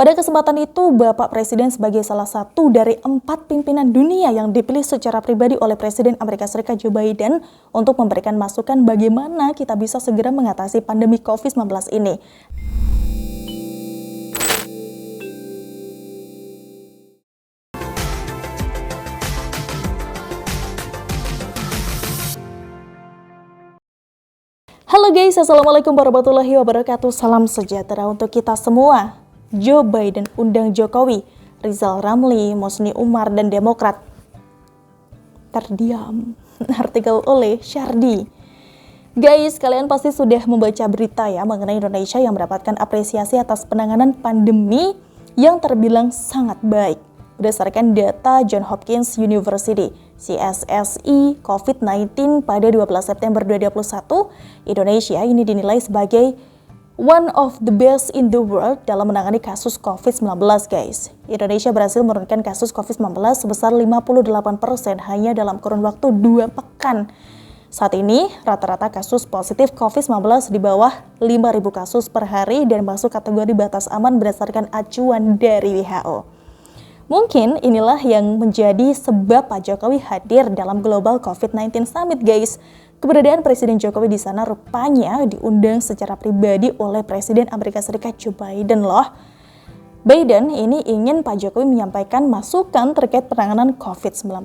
Pada kesempatan itu, Bapak Presiden sebagai salah satu dari 4 pimpinan dunia yang dipilih secara pribadi oleh Presiden Amerika Serikat Joe Biden untuk memberikan masukan bagaimana kita bisa segera mengatasi pandemi COVID-19 ini. Halo guys, Assalamualaikum warahmatullahi wabarakatuh. Salam sejahtera untuk kita semua. Joe Biden undang Jokowi, Rizal Ramli, Mosni Umar, dan Demokrat. Terdiam. Artikel oleh Syardi. Guys, kalian pasti sudah membaca berita ya mengenai Indonesia yang mendapatkan apresiasi atas penanganan pandemi yang terbilang sangat baik. Berdasarkan data Johns Hopkins University, CSSI COVID-19 pada 12 September 2021, Indonesia ini dinilai sebagai one of the best in the world dalam menangani kasus COVID-19, guys. Indonesia berhasil menurunkan kasus COVID-19 sebesar 58% hanya dalam kurun waktu 2 pekan. Saat ini, rata-rata kasus positif COVID-19 di bawah 5.000 kasus per hari dan masuk kategori batas aman berdasarkan acuan dari WHO. Mungkin inilah yang menjadi sebab Pak Jokowi hadir dalam Global COVID-19 Summit, guys. Keberadaan Presiden Jokowi di sana rupanya diundang secara pribadi oleh Presiden Amerika Serikat Joe Biden loh. Biden ini ingin Pak Jokowi menyampaikan masukan terkait penanganan COVID-19.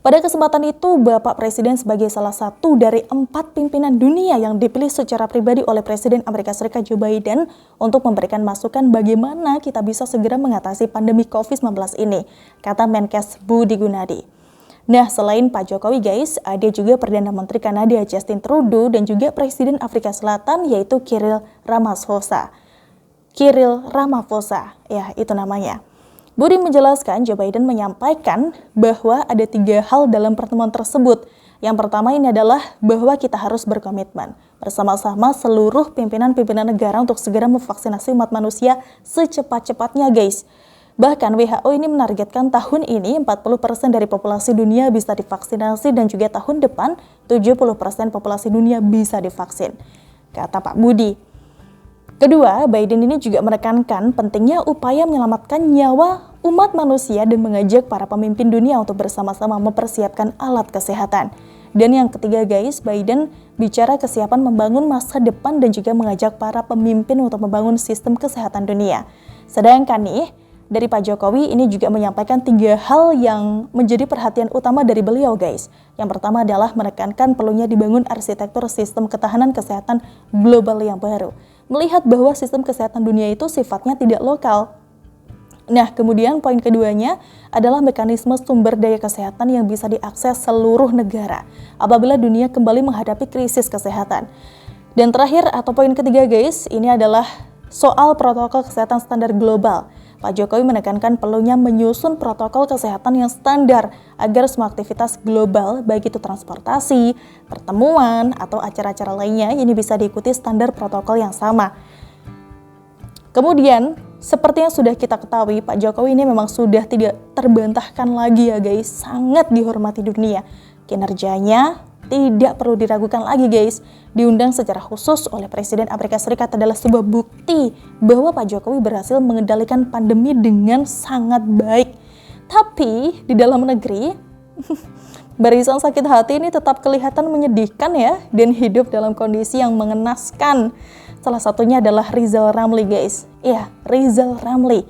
Pada kesempatan itu, Bapak Presiden sebagai salah satu dari 4 pimpinan dunia yang dipilih secara pribadi oleh Presiden Amerika Serikat Joe Biden untuk memberikan masukan bagaimana kita bisa segera mengatasi pandemi COVID-19 ini, kata Menkes Budi Gunadi. Nah, selain Pak Jokowi guys, ada juga Perdana Menteri Kanada Justin Trudeau dan juga Presiden Afrika Selatan yaitu Cyril Ramaphosa. Cyril Ramaphosa, ya itu namanya. Budi menjelaskan Joe Biden menyampaikan bahwa ada 3 hal dalam pertemuan tersebut. Yang pertama ini adalah bahwa kita harus berkomitmen bersama-sama seluruh pimpinan-pimpinan negara untuk segera memvaksinasi umat manusia secepat-cepatnya guys. Bahkan WHO ini menargetkan tahun ini 40% dari populasi dunia bisa divaksinasi dan juga tahun depan 70% populasi dunia bisa divaksin, kata Pak Budi. Kedua, Biden ini juga menekankan pentingnya upaya menyelamatkan nyawa umat manusia dan mengajak para pemimpin dunia untuk bersama-sama mempersiapkan alat kesehatan. Dan yang ketiga guys, Biden bicara kesiapan membangun masa depan dan juga mengajak para pemimpin untuk membangun sistem kesehatan dunia. Sedangkan nih, dari Pak Jokowi ini juga menyampaikan 3 hal yang menjadi perhatian utama dari beliau guys. Yang pertama adalah menekankan perlunya dibangun arsitektur sistem ketahanan kesehatan global yang baru. Melihat bahwa sistem kesehatan dunia itu sifatnya tidak lokal. Nah, kemudian poin keduanya adalah mekanisme sumber daya kesehatan yang bisa diakses seluruh negara apabila dunia kembali menghadapi krisis kesehatan. Dan terakhir atau poin ketiga guys, ini adalah soal protokol kesehatan standar global. Pak Jokowi menekankan perlunya menyusun protokol kesehatan yang standar agar semua aktivitas global, baik itu transportasi, pertemuan, atau acara-acara lainnya, ini bisa diikuti standar protokol yang sama. Kemudian, seperti yang sudah kita ketahui, Pak Jokowi ini memang sudah tidak terbantahkan lagi ya guys, sangat dihormati dunia. Kinerjanya tidak perlu diragukan lagi guys. Diundang secara khusus oleh Presiden Amerika Serikat adalah sebuah bukti bahwa Pak Jokowi berhasil mengendalikan pandemi dengan sangat baik. Tapi di dalam negeri, barisan sakit hati ini tetap kelihatan menyedihkan ya, dan hidup dalam kondisi yang mengenaskan. Salah satunya adalah Rizal Ramli guys. Iya, Rizal Ramli.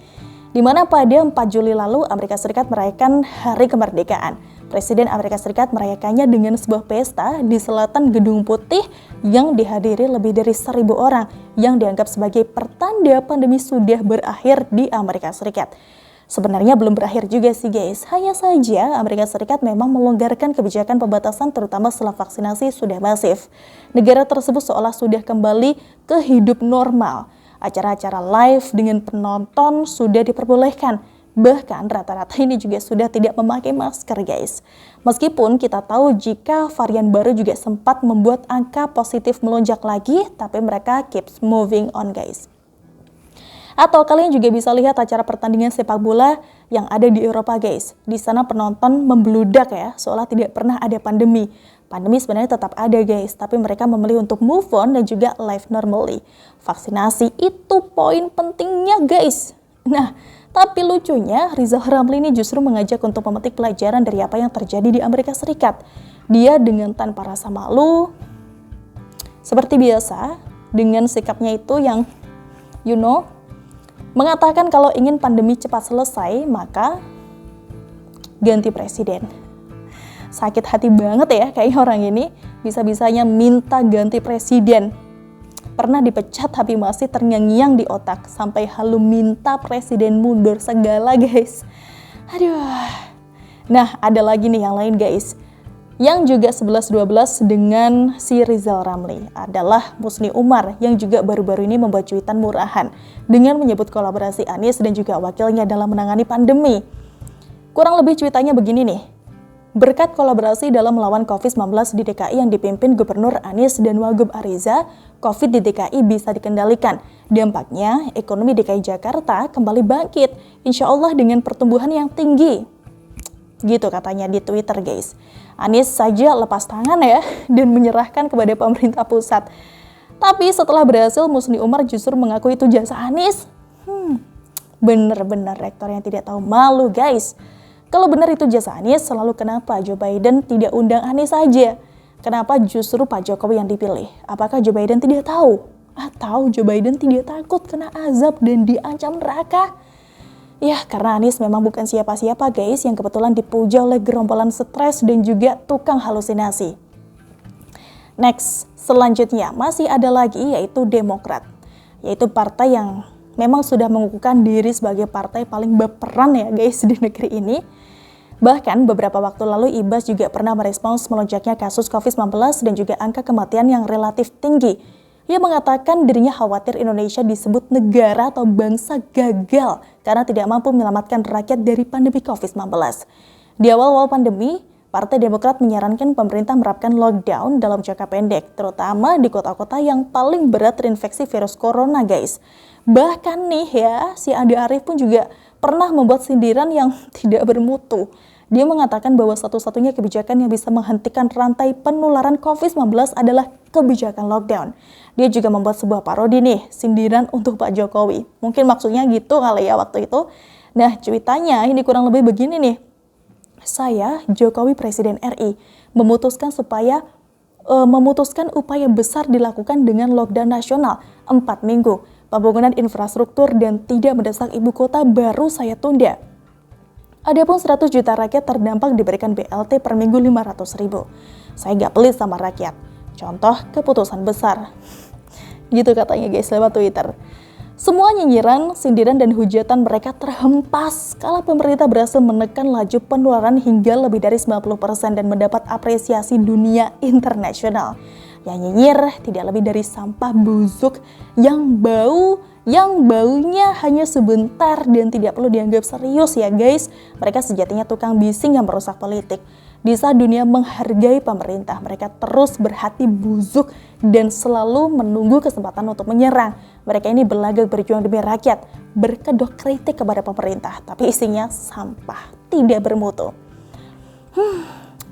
Di mana pada 4 Juli lalu Amerika Serikat merayakan Hari Kemerdekaan. Presiden Amerika Serikat merayakannya dengan sebuah pesta di selatan Gedung Putih yang dihadiri lebih dari 1.000 orang yang dianggap sebagai pertanda pandemi sudah berakhir di Amerika Serikat. Sebenarnya belum berakhir juga sih guys, hanya saja Amerika Serikat memang melonggarkan kebijakan pembatasan terutama setelah vaksinasi sudah masif. Negara tersebut seolah sudah kembali ke hidup normal. Acara-acara live dengan penonton sudah diperbolehkan. Bahkan rata-rata ini juga sudah tidak memakai masker guys. Meskipun kita tahu jika varian baru juga sempat membuat angka positif melonjak lagi, tapi mereka keeps moving on guys. Atau kalian juga bisa lihat acara pertandingan sepak bola yang ada di Eropa guys. Di sana penonton membludak ya, seolah tidak pernah ada pandemi. Pandemi sebenarnya tetap ada guys, tapi mereka memilih untuk move on dan juga live normally. Vaksinasi itu poin pentingnya guys. Nah, tapi lucunya Rizal Ramli ini justru mengajak untuk memetik pelajaran dari apa yang terjadi di Amerika Serikat. Dia dengan tanpa rasa malu, seperti biasa, dengan sikapnya itu yang mengatakan kalau ingin pandemi cepat selesai, maka ganti presiden. Sakit hati banget ya kayak orang ini, bisa-bisanya minta ganti presiden. Pernah dipecat tapi masih terngiang-ngiang di otak, sampai halu minta presiden mundur segala guys. Aduh. Nah, ada lagi nih yang lain guys. Yang juga 11-12 dengan si Rizal Ramli adalah Musni Umar yang juga baru-baru ini membuat cuitan murahan dengan menyebut kolaborasi Anies dan juga wakilnya dalam menangani pandemi. Kurang lebih cuitannya begini nih. Berkat kolaborasi dalam melawan COVID-19 di DKI yang dipimpin Gubernur Anies dan Wagub Ariza, COVID di DKI bisa dikendalikan. Dampaknya, ekonomi DKI Jakarta kembali bangkit, insya Allah dengan pertumbuhan yang tinggi. Gitu katanya di Twitter guys. Anies saja lepas tangan ya dan menyerahkan kepada pemerintah pusat. Tapi setelah berhasil, Musni Umar justru mengaku itu jasa Anies. Bener-bener rektor yang tidak tahu malu guys. Kalau benar itu jasa Anies, selalu kenapa Joe Biden tidak undang Anies saja? Kenapa justru Pak Jokowi yang dipilih? Apakah Joe Biden tidak tahu? Atau Joe Biden tidak takut kena azab dan diancam neraka? Ya, karena Anies memang bukan siapa-siapa guys, yang kebetulan dipuja oleh gerombolan stres dan juga tukang halusinasi. Next, selanjutnya masih ada lagi yaitu Demokrat. Yaitu partai yang memang sudah mengukuhkan diri sebagai partai paling baperan ya guys di negeri ini. Bahkan beberapa waktu lalu Ibas juga pernah merespons melonjaknya kasus COVID-19 dan juga angka kematian yang relatif tinggi. Ia mengatakan dirinya khawatir Indonesia disebut negara atau bangsa gagal karena tidak mampu menyelamatkan rakyat dari pandemi COVID-19. Di awal-awal pandemi, Partai Demokrat menyarankan pemerintah menerapkan lockdown dalam jangka pendek, terutama di kota-kota yang paling berat terinfeksi virus corona guys. Bahkan nih ya, si Andi Arief pun juga pernah membuat sindiran yang tidak bermutu. Dia mengatakan bahwa satu-satunya kebijakan yang bisa menghentikan rantai penularan COVID-19 adalah kebijakan lockdown. Dia juga membuat sebuah parodi nih, sindiran untuk Pak Jokowi. Mungkin maksudnya gitu kali ya waktu itu. Nah, cuitannya ini kurang lebih begini nih. Saya, Jokowi Presiden RI, memutuskan upaya besar dilakukan dengan lockdown nasional 4 minggu. Pembangunan infrastruktur dan tidak mendesak ibu kota baru saya tunda. Adapun 100 juta rakyat terdampak diberikan BLT per minggu 500.000. Saya gak pelit sama rakyat. Contoh keputusan besar. Gitu katanya guys lewat Twitter. Semua nyinyiran, sindiran, dan hujatan mereka terhempas kala pemerintah berhasil menekan laju penularan hingga lebih dari 90% dan mendapat apresiasi dunia internasional. Yang nyinyir tidak lebih dari sampah busuk yang baunya hanya sebentar dan tidak perlu dianggap serius ya guys. Mereka sejatinya tukang bising yang merusak politik. Di saat dunia menghargai pemerintah, mereka terus berhati busuk dan selalu menunggu kesempatan untuk menyerang. Mereka ini berlagak berjuang demi rakyat, berkedok kritik kepada pemerintah, tapi isinya sampah, tidak bermutu.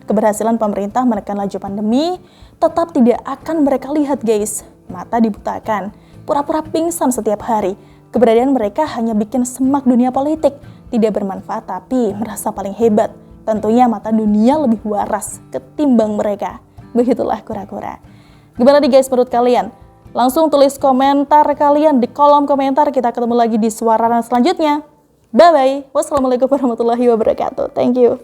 Keberhasilan pemerintah menekan laju pandemi tetap tidak akan mereka lihat guys. Mata dibutakan, pura-pura pingsan setiap hari. Keberadaan mereka hanya bikin semak dunia politik, tidak bermanfaat tapi merasa paling hebat. Tentunya mata dunia lebih waras ketimbang mereka. Begitulah kura-kura. Gimana nih guys menurut kalian? Langsung tulis komentar kalian di kolom komentar. Kita ketemu lagi di Suara selanjutnya. Bye-bye. Wassalamualaikum warahmatullahi wabarakatuh. Thank you.